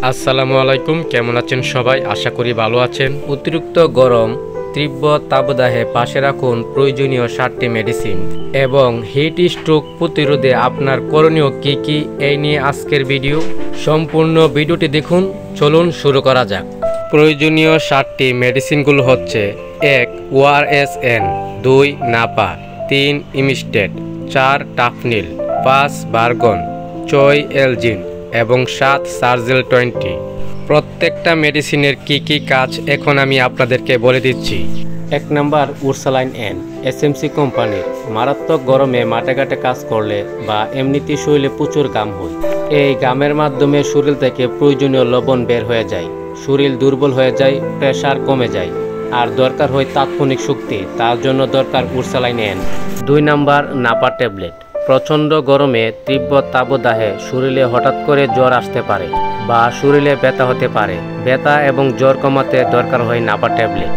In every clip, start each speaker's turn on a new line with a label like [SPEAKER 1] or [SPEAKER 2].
[SPEAKER 1] আসসালামু আলাইকুম, কেমন আছেন সবাই? আশা করি ভালো আছেন। অতিরিক্ত গরম তীব্র তাপদাহে পাশে রাখুন প্রয়োজনীয় 7টি মেডিসিন এবং হিট স্ট্রোক প্রতিরোধে আপনার করণীয় কি কি, এই নিয়ে আজকের ভিডিও। সম্পূর্ণ ভিডিওটি দেখুন। চলুন শুরু করা যাক। প্রয়োজনীয় 7টি মেডিসিনগুলো হচ্ছে: 1 ORSN, 2 নাপা, 3 ইমিস্টেট, 4 টাফনিল, 5 বার্গন, 6 এলজিন এবং 7 সার্জেল 20। প্রত্যেকটা মেডিসিনের কি কি কাজ এখন আমি আপনাদেরকে বলে দিচ্ছি। 1 নাম্বার উরসালাইন এন, এসএমসি কোম্পানির। মারাত্মক গরমে মাঠে ঘাটে কাজ করলে বা এমনিতেই শরীরে প্রচুর ঘাম হয়, এই ঘামের মাধ্যমে শরীর থেকে প্রয়োজনীয় লবণ বের হয়ে যায়, শরীর দুর্বল হয়ে যায়, প্রেশার কমে যায়, আর দরকার হয় তাৎক্ষণিক শক্তি। তার জন্য দরকার উরসালাইন এন। 2 number Napa tablet. প্রচণ্ড গরমে তীব্র তাপদাহে শরীরে হঠাৎ করে জ্বর আসতে পারে বা শরীরে ব্যথা হতে পারে। ব্যথা এবং জ্বর কমাতে দরকার হয় নাপা ট্যাবলেট।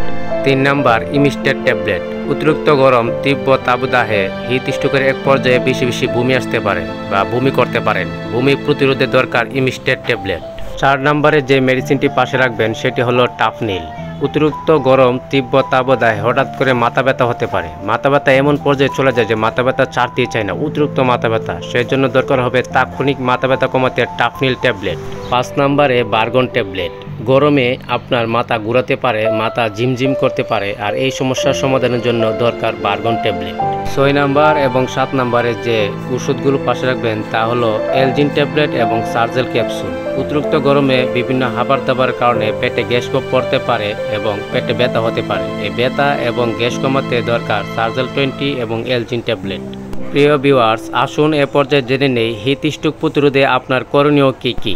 [SPEAKER 1] 3 নাম্বার ইমিস্টেট ট্যাবলেট। অতিরিক্ত গরম তীব্র তাপদাহে হিট স্ট্রোকের এক পর্যায়ে বেশি বেশি বমি আসতে পারে বা বমি করতে পারেন। বমি প্রতিরোধে দরকার ইমিস্টেট ট্যাবলেট। 4 নম্বরে যে মেডিসিনটি পাশে রাখবেন সেটি হলো টাফনিল। অতিরিক্ত গরম তীব্র তাপদাহে হঠাৎ করে মাথা ব্যথা হতে পারে। মাথা ব্যথা এমন পর্যায়ে চলে যায় যে মাথা ব্যথা ছাড়তেই চায় না, অতিরিক্ত মাথা ব্যথা। সেজন্য দরকার হবে তাৎক্ষণিক মাথা ব্যথা কমাতে টাফনিল ট্যাবলেট। 5 নম্বরে বার্গন ট্যাবলেট। গরমে আপনার মাথা ঘুরাতে পারে, মাথা ঝিমঝিম করতে পারে, আর এই সমস্যার সমাধানের জন্য দরকার বার্গন ট্যাবলেট। 6 নাম্বার এবং 7 নম্বরে যে ওষুধগুলো পাশে রাখবেন তা হলো এলজিন ট্যাবলেট এবং সার্জেল ক্যাপসুল। অতিরিক্ত গরমে বিভিন্ন খাবার দাবার কারণে পেটে গ্যাস পড়তে পারে এবং পেটে ব্যথা হতে পারে। এই ব্যথা এবং গ্যাস কমাতে দরকার সার্জেল 20 এবং এলজিন ট্যাবলেট। প্রিয় ভিউয়ার্স, আসুন এ পর্যায়ে জেনে নেই হিট স্ট্রোক প্রতিরোধে আপনার করণীয় কি কি।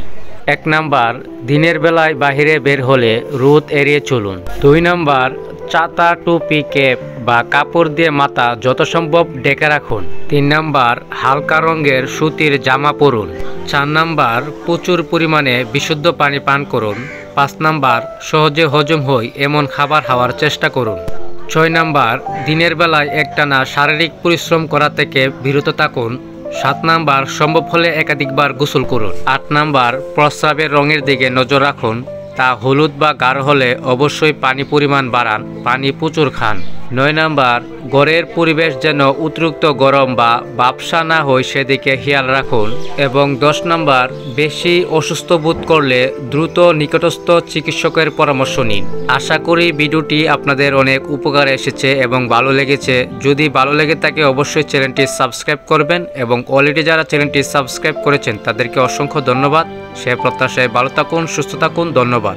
[SPEAKER 1] 1 নাম্বার, দিনের বেলায় বাহিরে বের হলে রোদ এড়িয়ে চলুন। 2 নাম্বার, ছাতা, টুপি, ক্যাপ বা কাপড় দিয়ে মাথা যত সম্ভব ঢেকে রাখুন। 3 নাম্বার, হালকা রঙের সুতির জামা পরুন। 4 নাম্বার, প্রচুর পরিমাণে বিশুদ্ধ পানি পান করুন। 5 নাম্বার, সহজে হজম হয় এমন খাবার খাওয়ার চেষ্টা করুন। 6 নাম্বার, দিনের বেলায় একটানা শারীরিক পরিশ্রম করা থেকে বিরত থাকুন। 7 নাম্বার, সম্ভব হলে একাধিকবার গোসল করুন। 8 নাম্বার, প্রস্রাবের রঙের দিকে নজর রাখুন। তা হলুদ বা গাঢ় হলে অবশ্যই পানি পরিমাণ বাড়ান, পানি প্রচুর খান। 9 নাম্বার, ঘরের পরিবেশ যেন অতিরিক্ত গরম বা বাপসা না হয় সেদিকে খেয়াল রাখুন। এবং 10 নাম্বার, বেশি অসুস্থ বোধ করলে দ্রুত নিকটস্থ চিকিৎসকের পরামর্শ নিন। আশা করি ভিডিওটি আপনাদের অনেক উপকারে এসেছে এবং ভালো লেগেছে। যদি ভালো লেগে থাকে অবশ্যই চ্যানেলটি সাবস্ক্রাইব করবেন এবং অলরেডি যারা চ্যানেলটি সাবস্ক্রাইব করেছেন তাদেরকে অসংখ্য ধন্যবাদ। সে প্রত্যাশায় ভালো থাকুন, সুস্থ থাকুন। ধন্যবাদ।